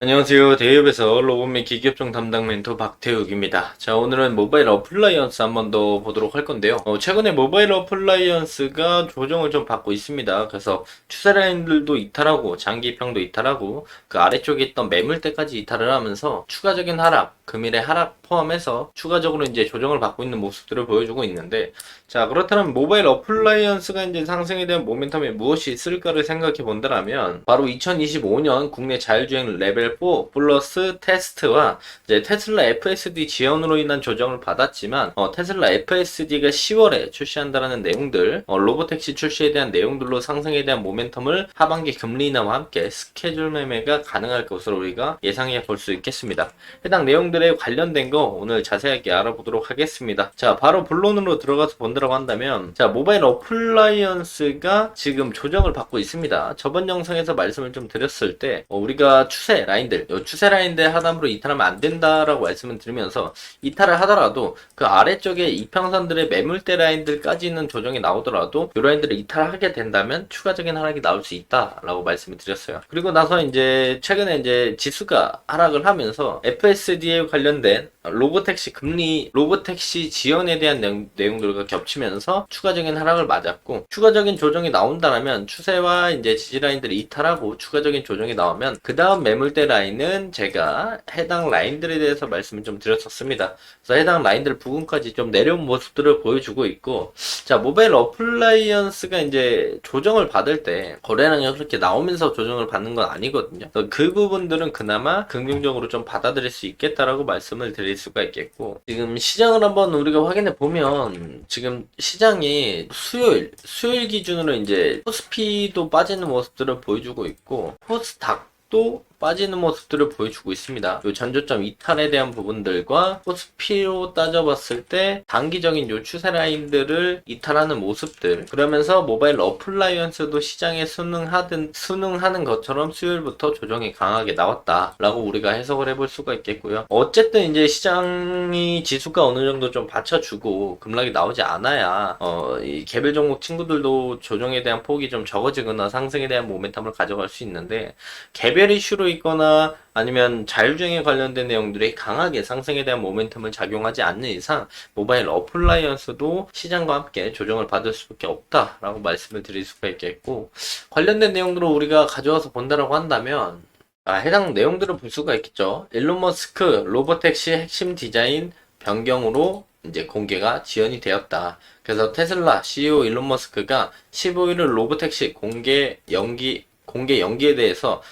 안녕하세요. 대기업에서 로봇 및 기계협정 담당 멘토 박태욱입니다. 자, 오늘은 모바일 어플라이언스 한번 더 보도록 할 건데요. 최근에 모바일 어플라이언스가 조정을 좀 받고 있습니다. 그래서 추세 라인들도 이탈하고 장기평도 이탈하고 그 아래쪽에 있던 매물대까지 이탈을 하면서 추가적인 하락, 금일의 하락 포함해서 추가적으로 이제 조정을 받고 있는 모습들을 보여주고 있는데, 자, 그렇다면 모바일 어플라이언스가 이제 상승에 대한 모멘텀에 무엇이 있을까를 생각해 본다면 바로 2025년 국내 자율주행 레벨 4 플러스 테스트와 이제 테슬라 FSD 지원으로 인한 조정을 받았지만 테슬라 FSD가 10월에 출시한다라는 내용들, 로보택시 출시에 대한 내용들로 상승에 대한 모멘텀을 하반기 금리 인하와 함께 스케줄 매매가 가능할 것으로 우리가 예상해 볼 수 있겠습니다. 해당 내용들에 관련된 거 오늘 자세하게 알아보도록 하겠습니다. 자, 바로 본론으로 들어가서 본다고 한다면, 자, 모바일 어플라이언스가 지금 조정을 받고 있습니다. 저번 영상에서 말씀을 좀 드렸을 때 우리가 추세 라인들 하단으로 이탈하면 안 된다라고 말씀을 드리면서, 이탈을 하더라도 그 아래쪽에 이평선들의 매물대 라인들까지는 조정이 나오더라도 이 라인들을 이탈하게 된다면 추가적인 하락이 나올 수 있다라고 말씀을 드렸어요. 그리고 나서 이제 최근에 이제 지수가 하락을 하면서 FSD에 관련된 로보택시 지원에 대한 내용들과 겹치면서 추가적인 하락을 맞았고, 추가적인 조정이 나온다면 추세와 이제 지지 라인들이 이탈하고 추가적인 조정이 나오면 그 다음 매물대 라인은 제가 해당 라인들에 대해서 말씀을 좀 드렸었습니다. 그래서 해당 라인들 부분까지 좀 내려온 모습들을 보여주고 있고, 자, 모바일 어플라이언스가 이제 조정을 받을 때 거래량이 그렇게 나오면서 조정을 받는 건 아니거든요. 그래서 그 부분들은 그나마 긍정적으로 좀 받아들일 수 있겠다라고 말씀을 드릴 수가 있겠고, 지금 시장을 한번 우리가 확인해 보면 지금 시장이 수요일 기준으로 이제 코스피도 빠지는 모습들을 보여주고 있고 코스닥도 빠지는 모습들을 보여주고 있습니다. 요 전저점 이탈에 대한 부분들과 코스피로 따져봤을 때 단기적인 요 추세 라인들을 이탈하는 모습들, 그러면서 모바일 어플라이언스도 시장에 순응하는 것처럼 수요일부터 조정이 강하게 나왔다라고 우리가 해석을 해볼 수가 있겠고요. 어쨌든 이제 시장이 지수가 어느 정도 좀 받쳐주고 급락이 나오지 않아야 이 개별 종목 친구들도 조정에 대한 폭이 좀 적어지거나 상승에 대한 모멘텀을 가져갈 수 있는데, 개별 이슈로 있거나 아니면 자율주행에 관련된 내용들이 강하게 상승에 대한 모멘텀을 작용하지 않는 이상 모바일 어플라이언스도 시장과 함께 조정을 받을 수밖에 없다라고 말씀을 드릴 수가 있겠고, 관련된 내용들을 우리가 가져와서 본다라고 한다면 해당 내용들을 볼 수가 있겠죠. 일론 머스크 로보택시 핵심 디자인 변경으로 이제 공개가 지연이 되었다. 그래서 테슬라 CEO 일론 머스크가 15일을 로보택시 공개 연기에 대해서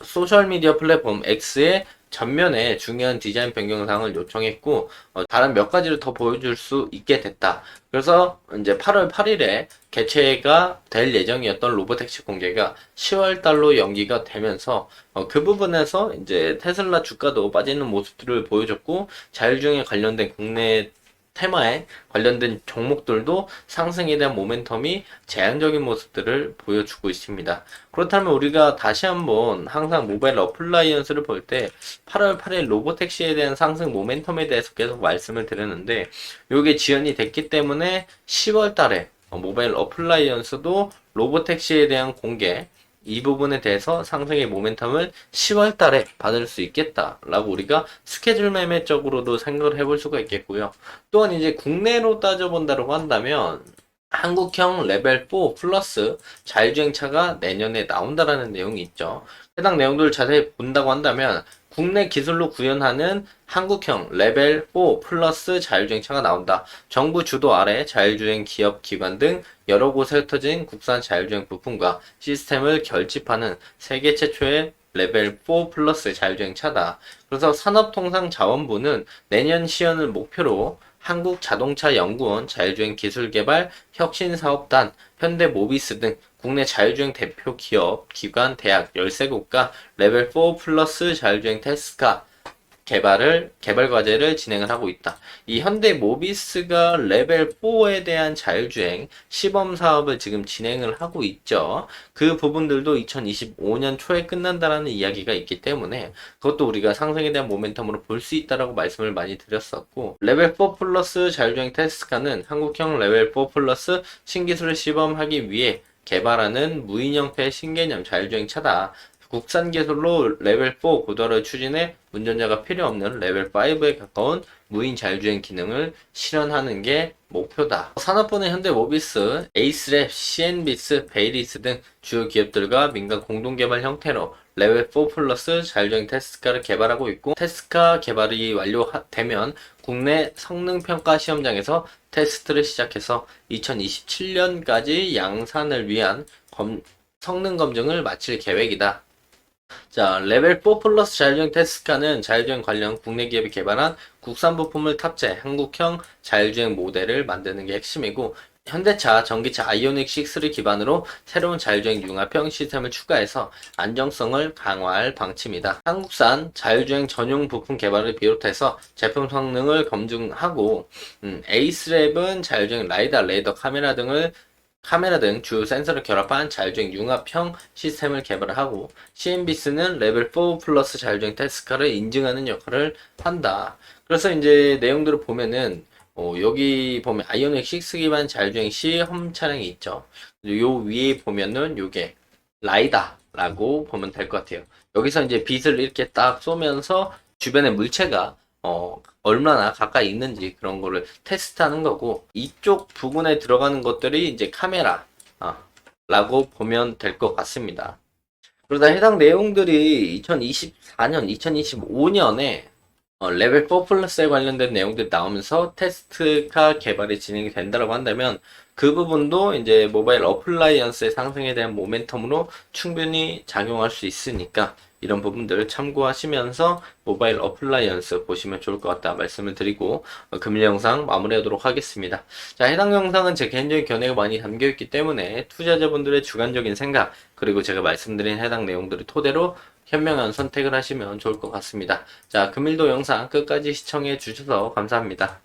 소셜미디어 플랫폼 X에 전면에 중요한 디자인 변경 사항을 요청했고, 다른 몇 가지를 더 보여줄 수 있게 됐다. 그래서 이제 8월 8일에 개최가 될 예정이었던 로보택시 공개가 10월 달로 연기가 되면서 그 부분에서 이제 테슬라 주가도 빠지는 모습들을 보여줬고, 자율주행에 관련된 국내 테마에 관련된 종목들도 상승에 대한 모멘텀이 제한적인 모습들을 보여주고 있습니다. 그렇다면 우리가 다시 한번 항상 모바일 어플라이언스를 볼 때 8월 8일 로보택시에 대한 상승 모멘텀에 대해서 계속 말씀을 드렸는데, 이게 지연이 됐기 때문에 10월 달에 모바일 어플라이언스도 로보택시에 대한 공개, 이 부분에 대해서 상승의 모멘텀을 10월 달에 받을 수 있겠다라고 우리가 스케줄 매매적으로도 생각을 해볼 수가 있겠고요. 또한 이제 국내로 따져본다고 한다면 한국형 레벨 4 플러스 자율주행차가 내년에 나온다라는 내용이 있죠. 해당 내용들을 자세히 본다고 한다면 국내 기술로 구현하는 한국형 레벨 4 플러스 자율주행차가 나온다. 정부 주도 아래 자율주행 기업 기관 등 여러 곳에 흩어진 국산 자율주행 부품과 시스템을 결집하는 세계 최초의 레벨 4 플러스 자율주행차다. 그래서 산업통상자원부는 내년 시연을 목표로 한국자동차연구원 자율주행 기술개발 혁신사업단, 현대모비스 등 국내 자율주행 대표 기업, 기관, 대학 13곳과 레벨 4 플러스 자율주행 테스트카 개발 과제를 진행을 하고 있다. 이 현대모비스가 레벨 4에 대한 자율주행 시범 사업을 지금 진행을 하고 있죠. 그 부분들도 2025년 초에 끝난다라는 이야기가 있기 때문에 그것도 우리가 상승에 대한 모멘텀으로 볼 수 있다라고 말씀을 많이 드렸었고, 레벨 4 플러스 자율주행 테스트카는 한국형 레벨 4 플러스 신기술을 시범하기 위해 개발하는 무인 형태의 신개념 자율주행 차다. 국산 기술로 레벨 4 고도화를 추진해 운전자가 필요 없는 레벨 5에 가까운 무인 자율주행 기능을 실현하는 게 목표다. 산업부는 현대모비스, 에이스랩, CN비스, 베이리스 등 주요 기업들과 민간 공동개발 형태로 레벨 4 플러스 자율주행 테스트카를 개발하고 있고, 테스트카 개발이 완료되면 국내 성능평가 시험장에서 테스트를 시작해서 2027년까지 양산을 위한 성능 검증을 마칠 계획이다. 자, 레벨 4 플러스 자율주행 테스트카는 자율주행 관련 국내 기업이 개발한 국산 부품을 탑재 한국형 자율주행 모델을 만드는 게 핵심이고, 현대차, 전기차 아이오닉 6를 기반으로 새로운 자율주행 융합형 시스템을 추가해서 안정성을 강화할 방침이다. 한국산 자율주행 전용 부품 개발을 비롯해서 제품 성능을 검증하고, 에이스랩은 자율주행 라이다, 레이더 카메라 등 주요 센서를 결합한 자율주행 융합형 시스템을 개발하고, CN비스는 레벨 4 플러스 자율주행 테스트카를 인증하는 역할을 한다. 그래서 이제 내용들을 보면은 여기 보면 아이오닉 6 기반 자율주행 시험 차량이 있죠. 요 위에 보면은 요게 라이다라고 보면 될 것 같아요. 여기서 이제 빛을 이렇게 딱 쏘면서 주변의 물체가 얼마나 가까이 있는지 그런 거를 테스트하는 거고, 이쪽 부분에 들어가는 것들이 이제 카메라 라고 보면 될 것 같습니다. 그러다 해당 내용들이 2024년, 2025년에 레벨 4 플러스에 관련된 내용들이 나오면서 테스트카 개발이 진행이 된다고 한다면, 그 부분도 이제 모바일 어플라이언스의 상승에 대한 모멘텀으로 충분히 작용할 수 있으니까 이런 부분들 참고하시면서 모바일 어플라이언스 보시면 좋을 것 같다 말씀을 드리고, 금일 영상 마무리하도록 하겠습니다. 자, 해당 영상은 제 개인적인 견해가 많이 담겨있기 때문에 투자자분들의 주관적인 생각, 그리고 제가 말씀드린 해당 내용들을 토대로 현명한 선택을 하시면 좋을 것 같습니다. 자, 금일도 영상 끝까지 시청해 주셔서 감사합니다.